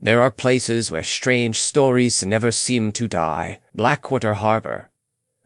There are places where strange stories never seem to die. Blackwater Harbor,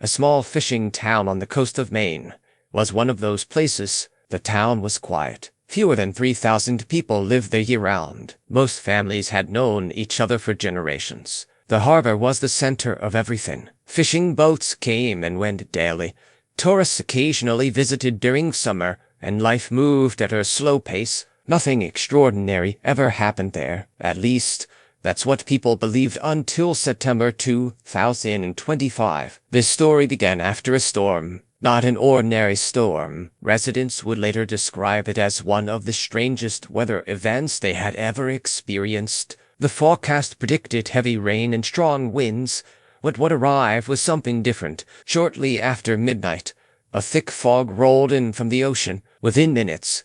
a small fishing town on the coast of Maine, was one of those places. The town was quiet. Fewer than 3,000 people lived there year-round. Most families had known each other for generations. The harbor was the center of everything. Fishing boats came and went daily. Tourists occasionally visited during summer, and life moved at a slow pace. Nothing extraordinary ever happened there. At least, that's what people believed until September 2025. This story began after a storm. Not an ordinary storm. Residents would later describe it as one of the strangest weather events they had ever experienced. The forecast predicted heavy rain and strong winds, but what arrived was something different. Shortly after midnight, a thick fog rolled in from the ocean. Within minutes,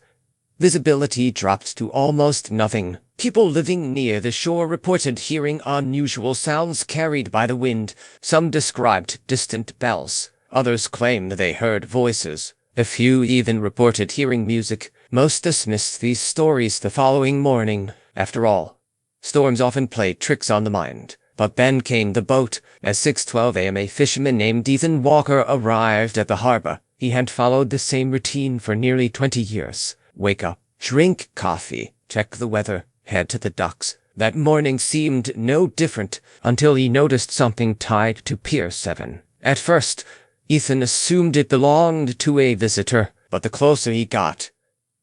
visibility dropped to almost nothing. People living near the shore reported hearing unusual sounds carried by the wind. Some described distant bells. Others claimed they heard voices. A few even reported hearing music. Most dismissed these stories the following morning. After all, storms often play tricks on the mind. But then came the boat. At 6:12 a.m. a fisherman named Ethan Walker arrived at the harbor. He had followed the same routine for nearly 20 years. Wake up, drink coffee, check the weather, head to the docks. That morning seemed no different until he noticed something tied to Pier 7. At first, Ethan assumed it belonged to a visitor, but the closer he got,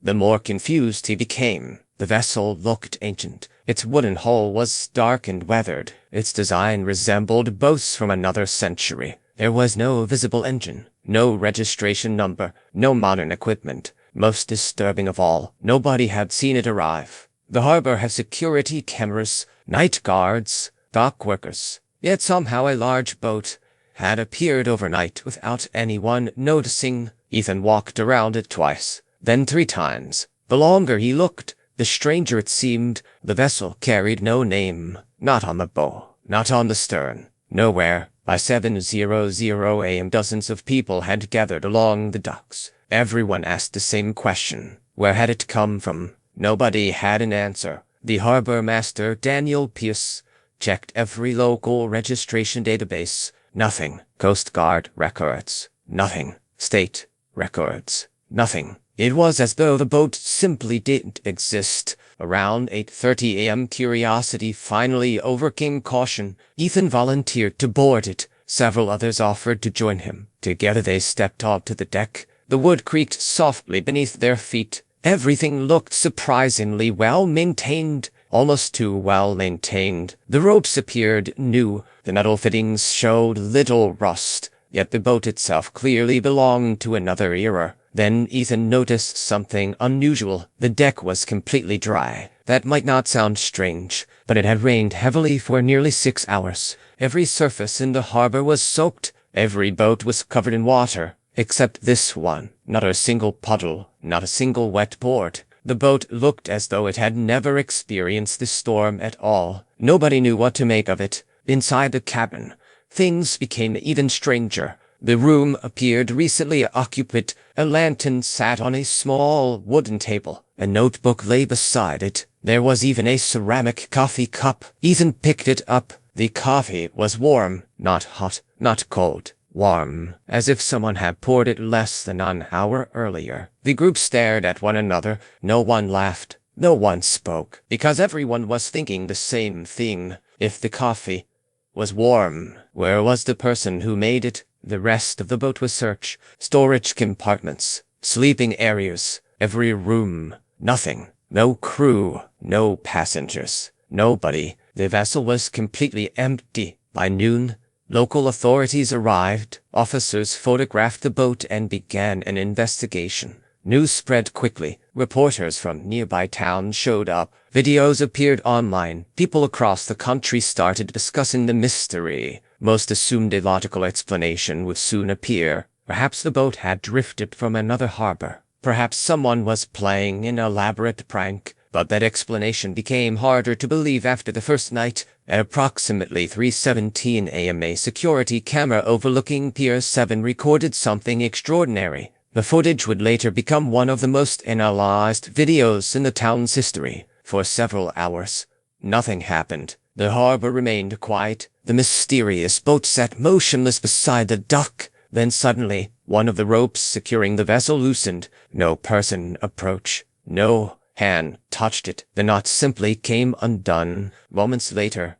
the more confused he became. The vessel looked ancient. Its wooden hull was dark and weathered. Its design resembled boats from another century. There was no visible engine, no registration number, no modern equipment. Most disturbing of all, nobody had seen it arrive. The harbor had security cameras, night guards, dock workers. Yet somehow a large boat had appeared overnight without anyone noticing. Ethan walked around it twice, then 3 times. The longer he looked, the stranger it seemed. The vessel carried no name, not on the bow, not on the stern, nowhere. By 7:00 a.m. dozens of people had gathered along the docks. Everyone asked the same question. Where had it come from? Nobody had an answer. The harbor master, Daniel Pierce, checked every local registration database. Nothing. Coast Guard records. Nothing. State records. Nothing. It was as though the boat simply didn't exist. Around 8:30 a.m. curiosity finally overcame caution. Ethan volunteered to board it. Several others offered to join him. Together they stepped onto the deck. The wood creaked softly beneath their feet. Everything looked surprisingly well maintained, almost too well maintained. The ropes appeared new. The metal fittings showed little rust, yet the boat itself clearly belonged to another era. Then Ethan noticed something unusual. The deck was completely dry. That might not sound strange, but it had rained heavily for nearly 6 hours. Every surface in the harbor was soaked. Every boat was covered in water, except this one. Not a single puddle, not a single wet board. The boat looked as though it had never experienced the storm at all. Nobody knew what to make of it. Inside the cabin, things became even stranger. The room appeared recently occupied. A lantern sat on a small wooden table. A notebook lay beside it. There was even a ceramic coffee cup. Ethan picked it up. The coffee was warm, not hot, not cold. Warm, as if someone had poured it less than an hour earlier. The group stared at one another. No one laughed. No one spoke, because everyone was thinking the same thing. If the coffee was warm, where was the person who made it? The rest of the boat was searched. Storage compartments, sleeping areas, every room. Nothing. No crew, no passengers, nobody. The vessel was completely empty. By noon, local authorities arrived. Officers photographed the boat and began an investigation. News spread quickly. Reporters from nearby towns showed up. Videos appeared online. People across the country started discussing the mystery. Most assumed a logical explanation would soon appear. Perhaps the boat had drifted from another harbor. Perhaps someone was playing an elaborate prank. But that explanation became harder to believe after the first night. At approximately 3:17 a.m. a security camera overlooking Pier 7 recorded something extraordinary. The footage would later become one of the most analyzed videos in the town's history. For several hours, nothing happened. The harbor remained quiet. The mysterious boat sat motionless beside the dock. Then suddenly, one of the ropes securing the vessel loosened. No person approached. No hand touched it. The knot simply came undone. Moments later,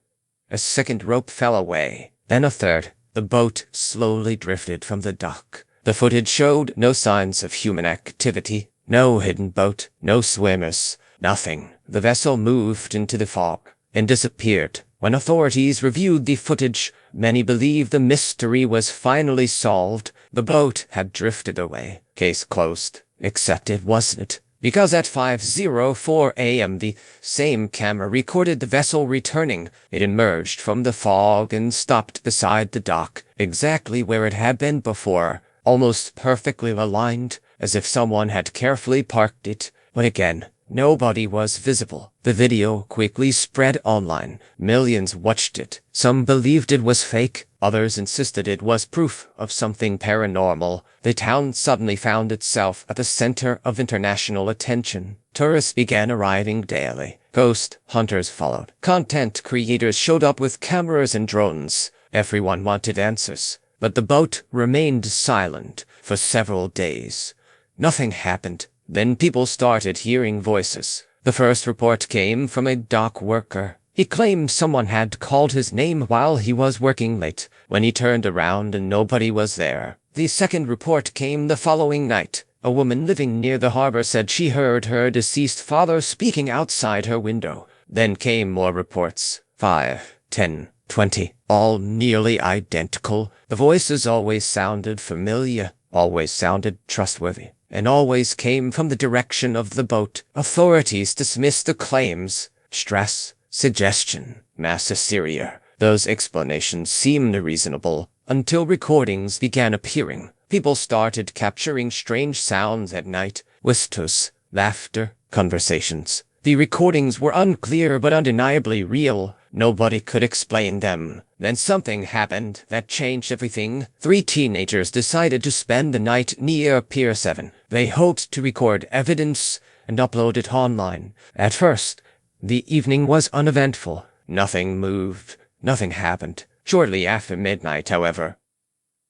a second rope fell away. Then a third. The boat slowly drifted from the dock. The footage showed no signs of human activity. No hidden boat. No swimmers. Nothing. The vessel moved into the fog and disappeared. When authorities reviewed the footage, many believed the mystery was finally solved. The boat had drifted away. Case closed. Except it wasn't. Because at 5:04 a.m. the same camera recorded the vessel returning. It emerged from the fog and stopped beside the dock, exactly where it had been before, almost perfectly aligned, as if someone had carefully parked it. But again, nobody was visible. The video quickly spread online. Millions watched it. Some believed it was fake. Others insisted it was proof of something paranormal. The town suddenly found itself at the center of international attention. Tourists began arriving daily. Ghost hunters followed. Content creators showed up with cameras and drones. Everyone wanted answers. But the boat remained silent for several days. Nothing happened. Then people started hearing voices. The first report came from a dock worker. He claimed someone had called his name while he was working late, when he turned around and nobody was there. The second report came the following night. A woman living near the harbor said she heard her deceased father speaking outside her window. Then came more reports. 5, 10, 20, all nearly identical. The voices always sounded familiar, always sounded trustworthy, and always came from the direction of the boat. Authorities dismissed the claims. Stress, suggestion, mass hysteria. Those explanations seemed reasonable until recordings began appearing. People started capturing strange sounds at night, whispers, laughter, conversations. The recordings were unclear but undeniably real. Nobody could explain them. Then something happened that changed everything. 3 teenagers decided to spend the night near Pier 7. They hoped to record evidence and upload it online. At first, the evening was uneventful. Nothing moved. Nothing happened. Shortly after midnight, however,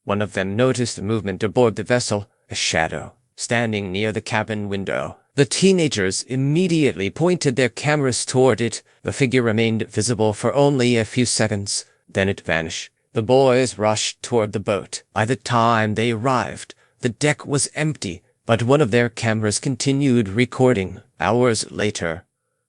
one of them noticed a movement aboard the vessel, a shadow, standing near the cabin window. The teenagers immediately pointed their cameras toward it. The figure remained visible for only a few seconds. Then it vanished. The boys rushed toward the boat. By the time they arrived, the deck was empty, but one of their cameras continued recording. Hours later,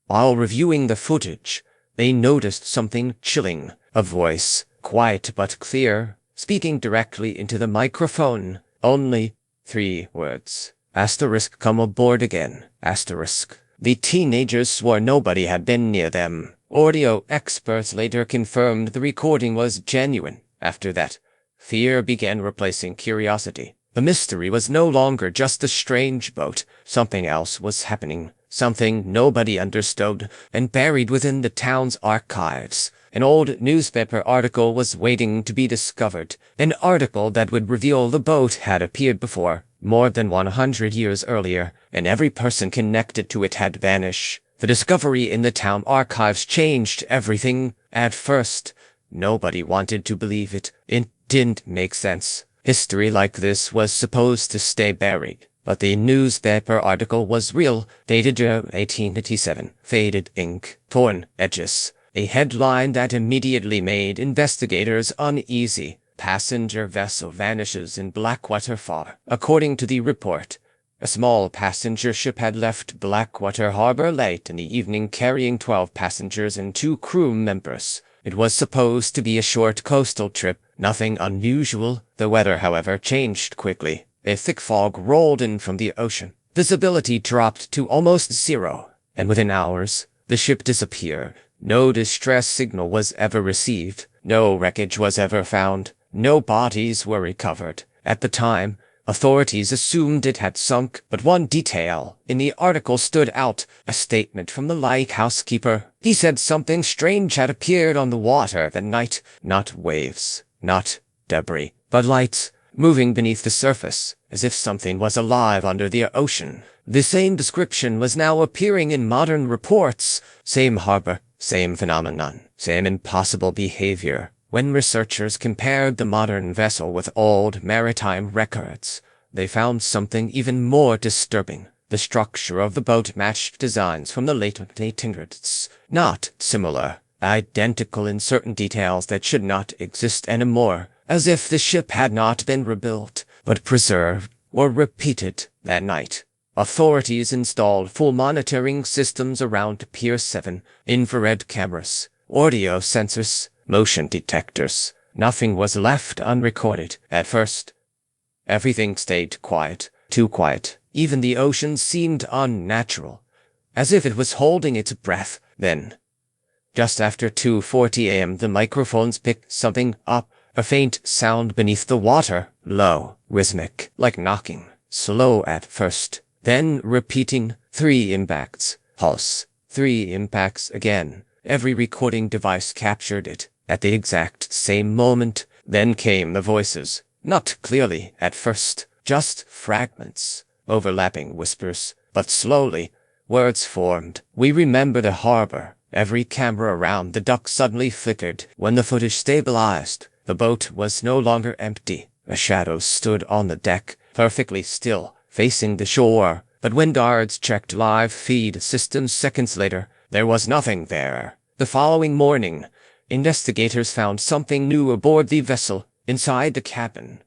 while reviewing the footage, they noticed something chilling. A voice, quiet but clear, speaking directly into the microphone. Only 3 words. Asterisk, come aboard again. Asterisk. The teenagers swore nobody had been near them. Audio experts later confirmed the recording was genuine. After that, fear began replacing curiosity. The mystery was no longer just a strange boat. Something else was happening. Something nobody understood, and buried within the town's archives. An old newspaper article was waiting to be discovered. An article that would reveal the boat had appeared before, more than 100 years earlier, and every person connected to it had vanished. The discovery in the town archives changed everything. At first, nobody wanted to believe it. It didn't make sense. History like this was supposed to stay buried. But the newspaper article was real, dated 1887, faded ink, torn edges. A headline that immediately made investigators uneasy. Passenger vessel vanishes in Blackwater Harbor. According to the report, a small passenger ship had left Blackwater Harbor late in the evening carrying 12 passengers and 2 crew members. It was supposed to be a short coastal trip, nothing unusual. The weather, however, changed quickly. A thick fog rolled in from the ocean. Visibility dropped to almost zero, and within hours, the ship disappeared. No distress signal was ever received. No wreckage was ever found. No bodies were recovered. At the time, authorities assumed it had sunk, but one detail in the article stood out, a statement from the lighthouse keeper. He said something strange had appeared on the water that night. Not waves, not debris, but lights, moving beneath the surface, as if something was alive under the ocean. The same description was now appearing in modern reports. Same harbor, same phenomenon, same impossible behavior. When researchers compared the modern vessel with old maritime records, they found something even more disturbing. The structure of the boat matched designs from the late 1800s, not similar, identical in certain details that should not exist anymore, as if the ship had not been rebuilt, but preserved or repeated. That night, authorities installed full monitoring systems around Pier 7, infrared cameras, audio sensors, motion detectors. Nothing was left unrecorded. At first, everything stayed quiet, too quiet. Even the ocean seemed unnatural, as if it was holding its breath. Then, just after 2:40 a.m., the microphones picked something up, a faint sound beneath the water, low, rhythmic, like knocking, slow at first, then repeating. 3 impacts, pulse, 3 impacts again. Every recording device captured it at the exact same moment. Then came the voices, not clearly at first, just fragments, overlapping whispers, but slowly, words formed. "We remember the harbor." Every camera around the dock suddenly flickered. When the footage stabilized, the boat was no longer empty. A shadow stood on the deck, perfectly still, facing the shore. But when guards checked live feed systems seconds later, there was nothing there. The following morning, investigators found something new aboard the vessel, inside the cabin.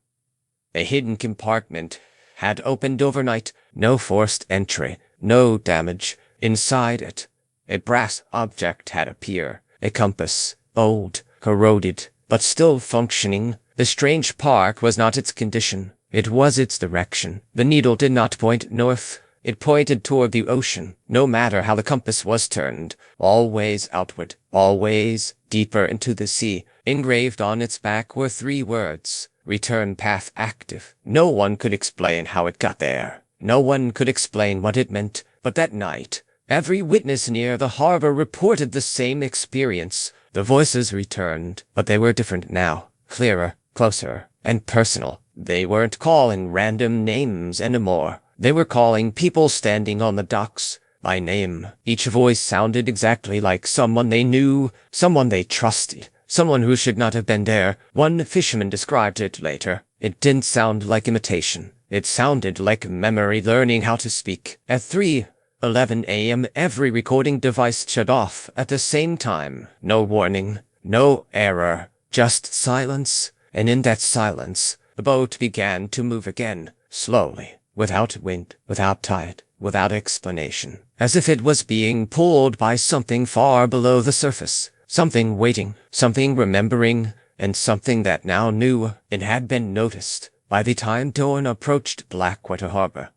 A hidden compartment had opened overnight, no forced entry, no damage. Inside it, a brass object had appeared, a compass, old, corroded, but still functioning. The strange part was not its condition, it was its direction. The needle did not point north, it pointed toward the ocean. No matter how the compass was turned, always outward, always deeper into the sea. Engraved on its back were 3 words: return path active. No one could explain how it got there. No one could explain what it meant. But that night, every witness near the harbor reported the same experience. The voices returned, but they were different now, clearer, closer, and personal. They weren't calling random names anymore. They were calling people standing on the docks by name. Each voice sounded exactly like someone they knew, someone they trusted, someone who should not have been there. One fisherman described it later. It didn't sound like imitation. It sounded like memory learning how to speak. At 3:11 a.m., every recording device shut off at the same time. No warning, no error, just silence. And in that silence, the boat began to move again, slowly, without wind, without tide, without explanation, as if it was being pulled by something far below the surface, something waiting, something remembering, and something that now knew. It had been noticed. By the time dawn approached Blackwater Harbor,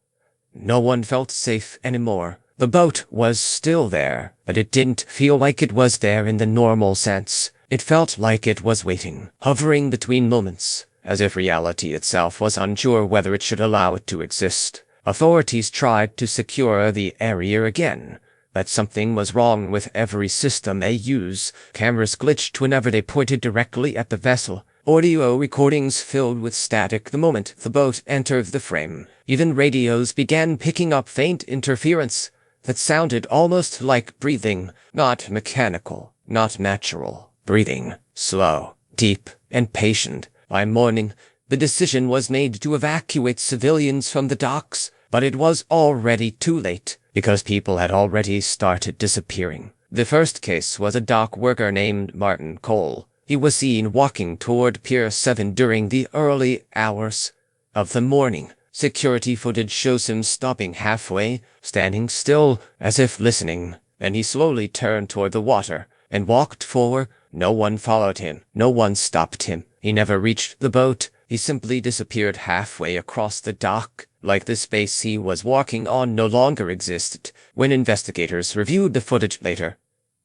no one felt safe anymore. The boat was still there, but it didn't feel like it was there in the normal sense. It felt like it was waiting, hovering between moments, as if reality itself was unsure whether it should allow it to exist. Authorities tried to secure the area again, but something was wrong with every system they used. Cameras glitched whenever they pointed directly at the vessel. Audio recordings filled with static the moment the boat entered the frame. Even radios began picking up faint interference that sounded almost like breathing, not mechanical, not natural. Breathing, slow, deep, and patient. By morning, the decision was made to evacuate civilians from the docks, but it was already too late, because people had already started disappearing. The first case was a dock worker named Martin Cole. He was seen walking toward Pier 7 during the early hours of the morning. Security footage shows him stopping halfway, standing still, as if listening. Then he slowly turned toward the water and walked forward. No one followed him. No one stopped him. He never reached the boat. He simply disappeared halfway across the dock, like the space he was walking on no longer existed. When investigators reviewed the footage later,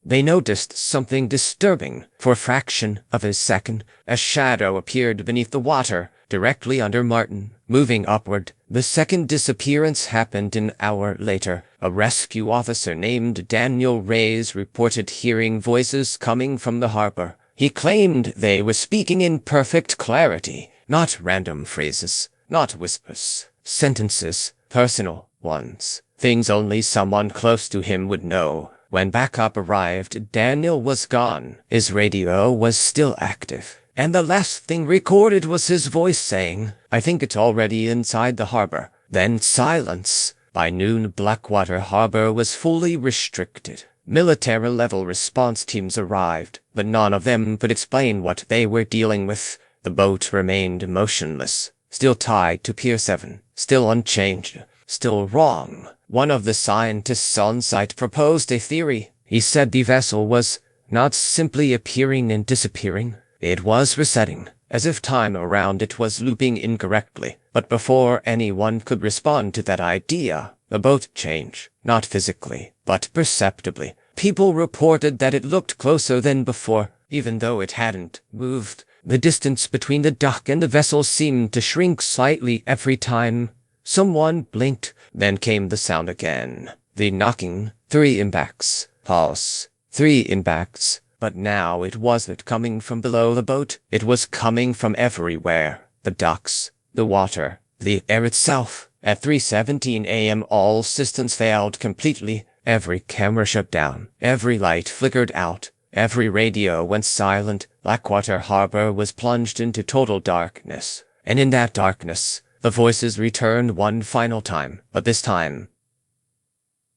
they noticed something disturbing. For a fraction of a second, a shadow appeared beneath the water, directly under Martin, moving upward. The second disappearance happened an hour later. A rescue officer named Daniel Reyes reported hearing voices coming from the harbor. He claimed they were speaking in perfect clarity, not random phrases, not whispers, sentences, personal ones, things only someone close to him would know. When backup arrived, Daniel was gone. His radio was still active, and the last thing recorded was his voice saying, "I think it's already inside the harbor." Then silence. By noon, Blackwater Harbor was fully restricted. Military-level response teams arrived, but none of them could explain what they were dealing with. The boat remained motionless, still tied to Pier 7, still unchanged, still wrong. One of the scientists on site proposed a theory. He said the vessel was not simply appearing and disappearing, it was resetting, as if time around it was looping incorrectly. But before anyone could respond to that idea, the boat changed, not physically, but perceptibly. People reported that it looked closer than before, even though it hadn't moved. The distance between the dock and the vessel seemed to shrink slightly every time someone blinked. Then came the sound again. The knocking. 3 impacts. Pulse. 3 impacts. But now it wasn't coming from below the boat. It was coming from everywhere. The docks, the water, the air itself. At 3:17 a.m. all systems failed completely. Every camera shut down. Every light flickered out. Every radio went silent. Blackwater Harbor was plunged into total darkness. And in that darkness, the voices returned one final time. But this time,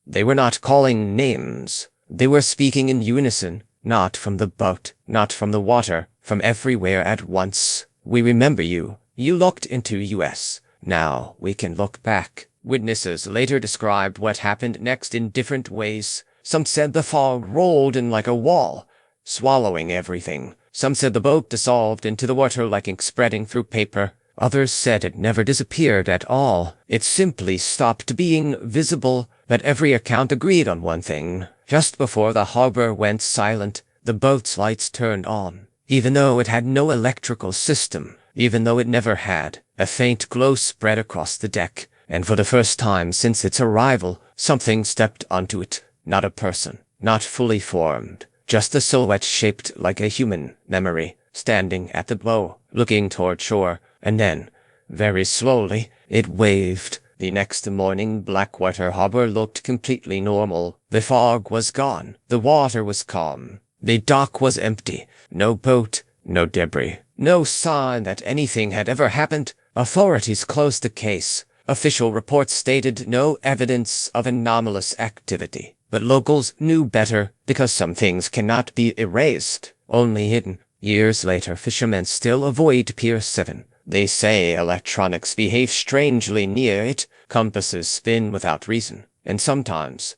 they were not calling names. They were speaking in unison. Not from the boat, not from the water, from everywhere at once. "We remember you. You looked into us. Now we can look back." Witnesses later described what happened next in different ways. Some said the fog rolled in like a wall, swallowing everything. Some said the boat dissolved into the water like ink spreading through paper. Others said it never disappeared at all. It simply stopped being visible. But every account agreed on one thing. Just before the harbor went silent, the boat's lights turned on. Even though it had no electrical system, even though it never had, a faint glow spread across the deck. And for the first time since its arrival, something stepped onto it. Not a person, not fully formed, just a silhouette shaped like a human memory, standing at the bow, looking toward shore. And then, very slowly, it waved. The next morning, Blackwater Harbor looked completely normal. The fog was gone. The water was calm. The dock was empty. No boat, no debris, no sign that anything had ever happened. Authorities closed the case. Official reports stated no evidence of anomalous activity. But locals knew better, because some things cannot be erased, only hidden. Years later, fishermen still avoid Pier 7. They say electronics behave strangely near it, compasses spin without reason, and sometimes,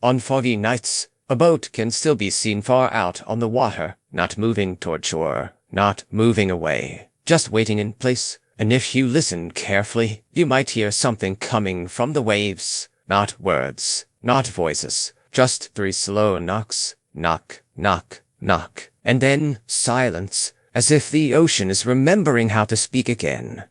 on foggy nights, a boat can still be seen far out on the water, not moving toward shore, not moving away, just waiting in place. And if you listen carefully, you might hear something coming from the waves. Not words, not voices, just 3 slow knocks. Knock, knock, knock. And then silence, as if the ocean is remembering how to speak again.